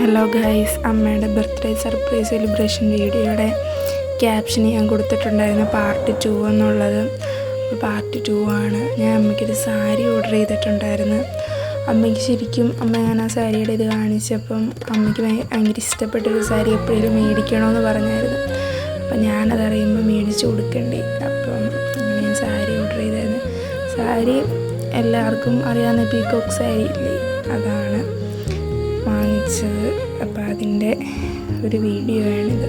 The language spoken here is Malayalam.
ഹലോ ഗൈസ്, അമ്മയുടെ ബർത്ത്ഡേ സർപ്രൈസ് സെലിബ്രേഷൻ വീഡിയോയുടെ ക്യാപ്ഷൻ ഞാൻ കൊടുത്തിട്ടുണ്ടായിരുന്നു പാർട്ട് 2 എന്നുള്ളത്. പാർട്ട് 2 ആണ്. ഞാൻ അമ്മയ്ക്കൊരു സാരി ഓർഡർ ചെയ്തിട്ടുണ്ടായിരുന്നു. അമ്മയ്ക്ക് ശരിക്കും ഞാൻ ആ സാരിയുടെ ഇത് കാണിച്ചപ്പം അമ്മയ്ക്ക് ഭയങ്കര ഇഷ്ടപ്പെട്ടൊരു സാരി എപ്പോഴും മേടിക്കണമെന്ന് പറഞ്ഞായിരുന്നു. അപ്പം ഞാനതറിയുമ്പോൾ മേടിച്ച് കൊടുക്കണ്ടേ. അപ്പം ഞാൻ സാരി ഓർഡർ ചെയ്തായിരുന്നു. സാരി എല്ലാവർക്കും അറിയാവുന്ന പീകോക്ക് സാരി ഇല്ലേ, അതാണ് വാങ്ങിച്ചത്. അപ്പോൾ അതിൻ്റെ ഒരു വീഡിയോ ആണിത്.